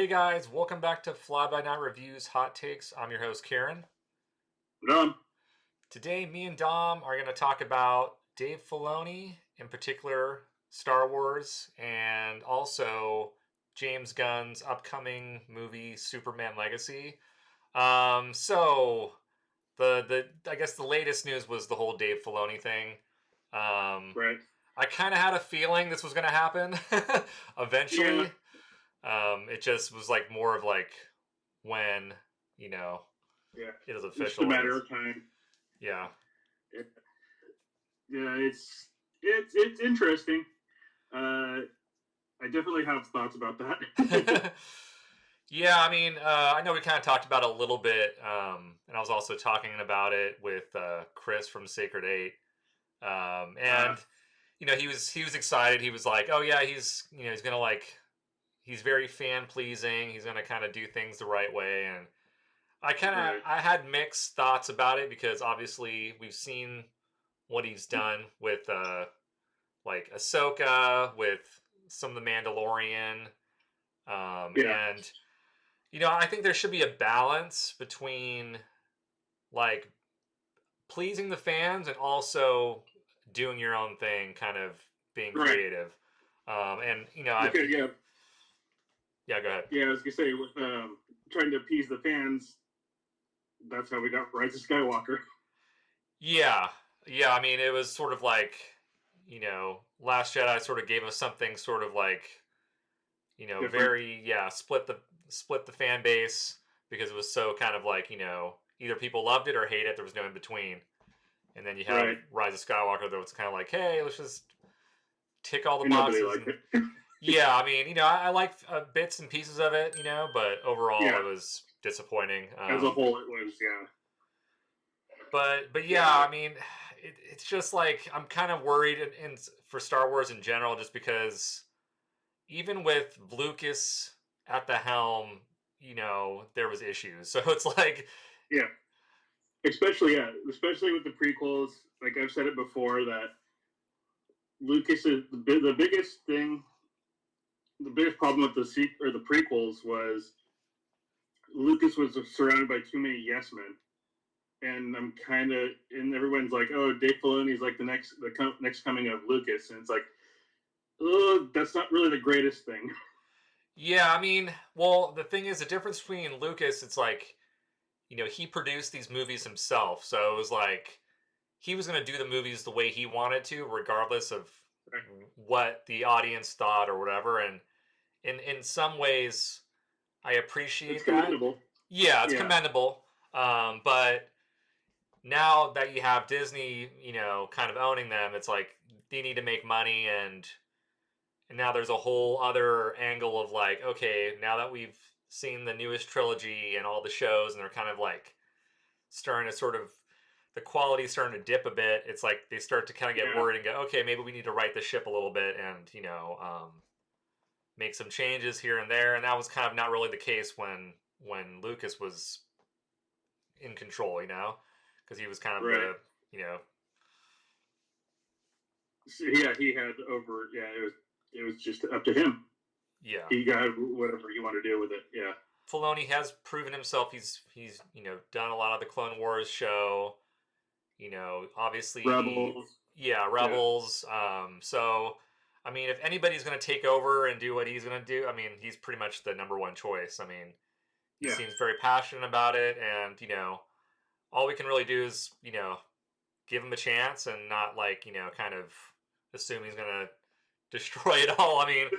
Hey guys, welcome back to Fly By Night Reviews Hot Takes. I'm your host, Kiren. Dom. Today, me and Dom are going to talk about Dave Filoni, in particular, Star Wars, and also James Gunn's upcoming movie, Superman Legacy. So, the I guess the latest news was the whole Dave Filoni thing. Um, Right. I kind of had a feeling this was going to happen eventually. Yeah. It just was like more of like when, you know, Yeah. it is It's just a official, I matter guess. of time. Yeah. It, yeah. It's interesting. I definitely have thoughts about that. Yeah, I mean, I know we kind of talked about it a little bit, and I was also talking about it with Chris from Sacred Eight, uh, and he was excited. He was like, "Oh yeah, he's gonna like he's very fan pleasing. He's gonna kind of do things the right way." And right. I had mixed thoughts about it because obviously we've seen what he's done with like Ahsoka, with some of the Mandalorian, Yeah. and I think there should be a balance between like pleasing the fans and also doing your own thing, kind of being Right. creative. And I've Because yeah. yeah, go ahead. Yeah. I was gonna say with trying to appease the fans. That's how we got Rise of Skywalker. Yeah, yeah. I mean, it was sort of like Last Jedi sort of gave us something sort of like Different. very split the fan base because it was so kind of like either people loved it or hate it. There was no in between. And then you have Right. Rise of Skywalker, that was kind of like, hey, let's just tick all the And nobody boxes. liked And it. yeah, I mean, I like bits and pieces of it, but overall Yeah. it was disappointing. As a whole, it was. Yeah. But yeah, Yeah. I mean, it's just like I'm kind of worried for Star Wars in general, just because even with Lucas at the helm, there was issues. So it's like, Yeah. Especially with the prequels. Like I've said it before that Lucas is the biggest thing. The biggest problem with the prequels was Lucas was surrounded by too many yes men, and and everyone's like, oh, Dave Filoni's like the next coming of Lucas, and it's like, oh, that's not really the greatest thing. yeah, I mean, well, the thing is, the difference between Lucas, it's like, he produced these movies himself. So it was like he was going to do the movies the way he wanted to, regardless of Right. what the audience thought or whatever. And in some ways, I It's appreciate that. commendable. Yeah, it's Yeah. commendable. But now that you have Disney, kind of owning them, it's like they need to make money, and now there's a whole other angle of like, okay, now that we've seen the newest trilogy and all the shows, and they're kind of like starting to sort of the quality's starting to dip a bit. It's like they start to kind of get Yeah. worried and go, okay, maybe we need to right the ship a little bit and make some changes here and there. And that was kind of not really the case when Lucas was in control, because he was kind of Right. the you know So, yeah. He had over. Yeah. It was just up to him. yeah. He got whatever he wanted to do with it. Yeah. Filoni has proven himself. He's done a lot of the Clone Wars show. Obviously Rebels. yeah, Yeah. Rebels. So I mean, if anybody's going to take over and do what he's going to do, I mean, he's pretty much the number one choice. I mean, he Yeah. seems very passionate about it, and all we can really do is give him a chance and not like kind of assume he's going to destroy it all. I mean,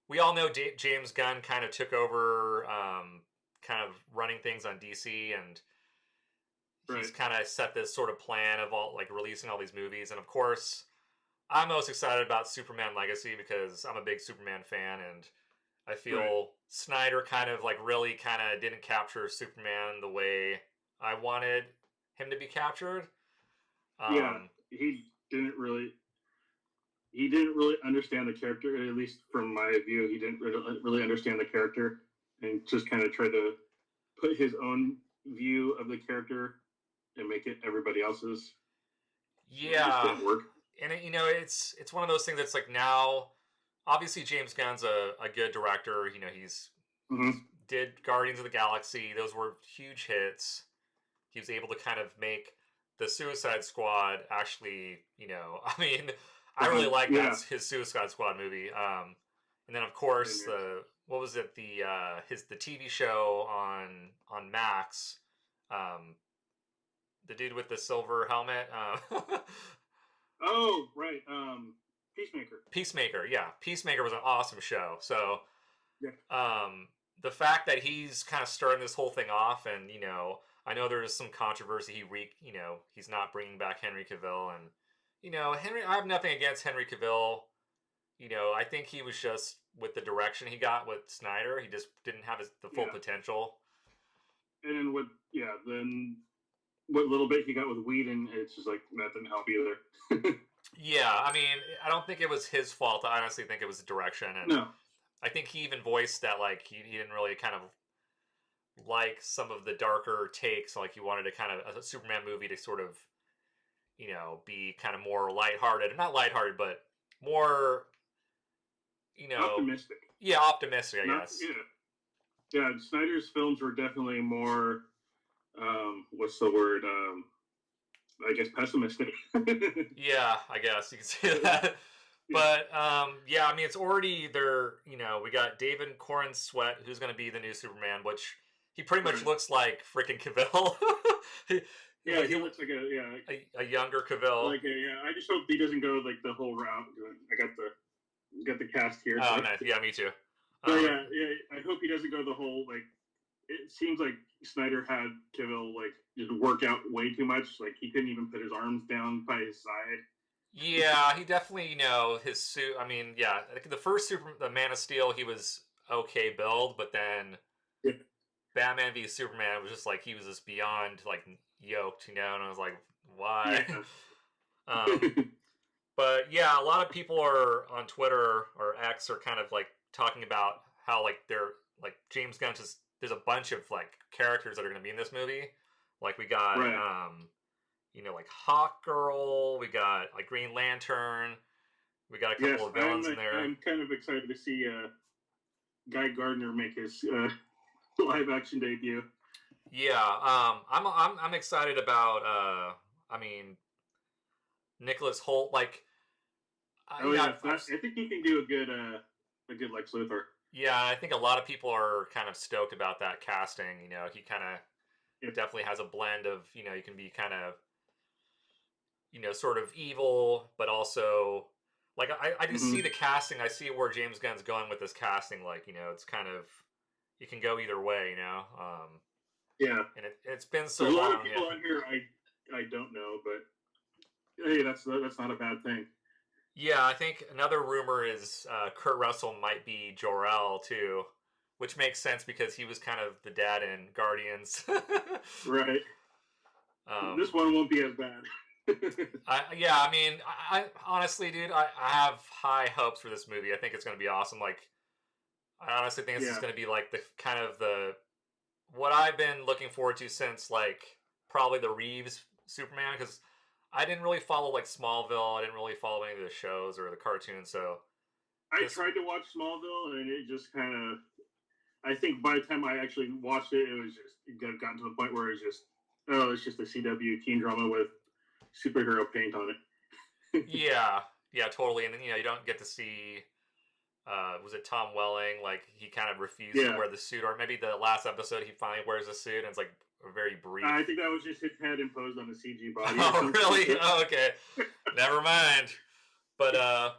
we all know James Gunn kind of took over, kind of running things on DC, and he's Right. kind of set this sort of plan of all like releasing all these movies. And of course, I'm most excited about Superman Legacy because I'm a big Superman fan, and I Right. feel Snyder kind of like really kind of didn't capture Superman the way I wanted him to be captured. Yeah. Um, He didn't really understand the character. At least from my view, he didn't really understand the character, and just kind of tried to put his own view of the character and make it everybody else's. And it just yeah, didn't work. and it's one of those things that's like now, obviously James Gunn's a good director. He's Mm-hmm. did Guardians of the Galaxy. Those were huge hits. He was able to kind of make the Suicide Squad actually, I mean, I really like Yeah. his Suicide Squad movie. And then of Same course here. what was it, the TV show on Max, the dude with the silver helmet. Oh, right. Peacemaker. Peacemaker, yeah, Peacemaker was an awesome show. So Yeah. the fact that he's kind of starting this whole thing off, and I know there's some controversy. He's not bringing back Henry Cavill, and Henry. I have nothing against Henry Cavill. I think he was just with the direction he got with Snyder. He just didn't have the full potential. And then what little bit he got with Whedon, it's just like that didn't help either. Yeah, I mean, I don't think it was his fault. I honestly think it was the direction, and No. I think he even voiced that like he didn't really kind of like some of the darker takes. Like he wanted to kind of a Superman movie to sort of be kind of more lighthearted, not lighthearted, but more Optimistic. Yeah, optimistic, I guess. Yeah. Snyder's films were definitely more. What's the word? I guess pessimistic. Yeah, I guess you can say that. But yeah, I mean, it's already there. We got David Corn Sweat, who's going to be the new Superman, which he pretty much looks like freaking Cavill. he looks like a younger Cavill. I just hope he doesn't go like the whole route. I got the cast here. Oh, nice. Yeah, me too. I hope he doesn't go the whole like. It seems like Snyder had Cavill like just work out way too much. Like he couldn't even put his arms down by his side. Yeah, he definitely, his suit. I mean, yeah, the first the Man of Steel, he was okay build, but then Batman v Superman was just like he was just beyond like yoked, and I was like, why? Yeah. But yeah, a lot of people are on Twitter or X are kind of like talking about how like they're like James Gunn just there's a bunch of like characters that are going to be in this movie. Like we got like Hawk Girl, we got like Green Lantern, we got a couple of villains in there. I'm kind of excited to see Guy Gardner make his live action debut. Yeah, I'm excited about I mean Nicholas Hoult. Like, I think he can do a good Lex Luthor. Yeah, I think a lot of people are kind of stoked about that casting. He kind of definitely has a blend of you can be kind of sort of evil, but also like I just see the casting. I see where James Gunn's going with this casting. Like it's kind of it can go either way. Yeah, and it's been so There's long. A lot of people on here I don't know, but hey, that's not a bad thing. Yeah, I think another rumor is Kurt Russell might be Jor-El too, which makes sense because he was kind of the dad in Guardians. Right. This one won't be as bad. I mean, I honestly, dude, I have high hopes for this movie. I think it's going to be awesome. Like, I honestly think this is going to be like the kind of what I've been looking forward to since like probably the Reeves Superman, because I didn't really follow like Smallville. I didn't really follow any of the shows or the cartoons. So I tried to watch Smallville, and it just kind of. I think by the time I actually watched it, it gotten to the point where it's just a CW teen drama with superhero paint on it. yeah, totally. And then you don't get to see. Was it Tom Welling? Like he kind of refused to wear the suit, or maybe the last episode he finally wears a suit, and it's like very brief. I think that was just his head imposed on the CG body. Oh, really? Oh, okay. Never mind. But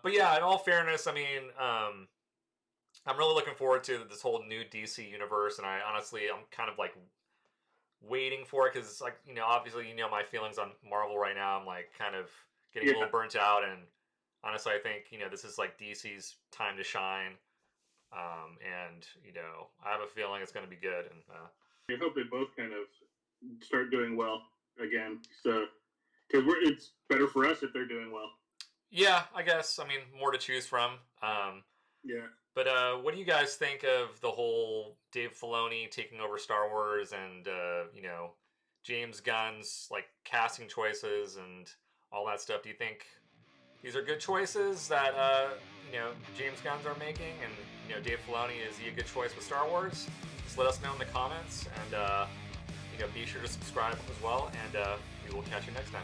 yeah, in all fairness, I mean, I'm really looking forward to this whole new DC universe, and I'm kind of like waiting for it because, like, obviously, my feelings on Marvel right now. I'm like kind of getting a little burnt out, and honestly, I think this is like DC's time to shine, and I have a feeling it's going to be good, and I hope they both kind of start doing well again. So, because it's better for us if they're doing well. Yeah, I guess. I mean, more to choose from. Yeah. But what do you guys think of the whole Dave Filoni taking over Star Wars and James Gunn's like casting choices and all that stuff? Do you think these are good choices that James Gunn's are making, and Dave Filoni, is he a good choice with Star Wars? Just let us know in the comments, and be sure to subscribe as well, and we will catch you next time.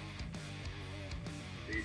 Peace.